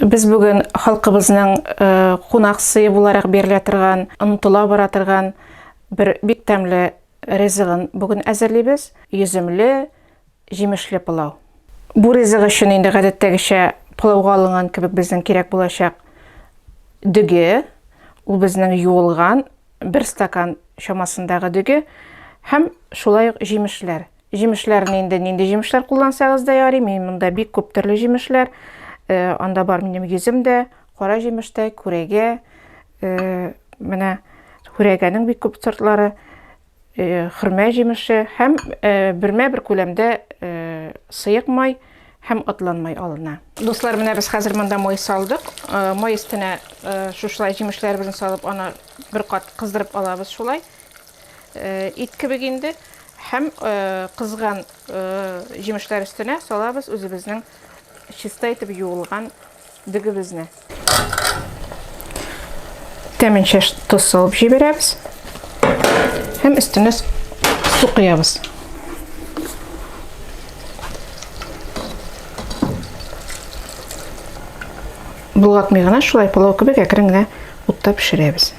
Biz bugün halkımızın qonaqçısı olarak berilä turgan, unutula bara turgan bir bik tämli rezigin bugün äzirlebez. Yüzümli, jemişli pilaw. Bu rezig üçün indi gadetdegiçe pilawga alıngan kibik bizden kerek bolacak düge, ul bizden yuwulgan 1 stakan şamasındagy düge, hem şulay jemişler. Jemişlerini indi jemişler kullansaňyz da ýary. Men munda bik köp türlü jemişler. Onda bar menem yüzümde, qora jemişde, kurege, mene kuregenin bik köp sortlary, hırma jemişi, hem birme bir kolemde syýyk may, hem atlanmay alyna. Dostlar, mene biz häzir munda moy saldyk. Moy üstüne şuşlay jemişlerimizi salyp, ana bir kat kızdyryp alabız şulay. It kibik indi. Hem kızgan jemişler üstüne salabız özübizning çista etip yuwulgan digibizne. Teminçe tuz salyp jiberебиz. Hem üstüne su quýabız. Bulgatmay gana şulay pilaw kibik ekiriňe utda pişirebиz.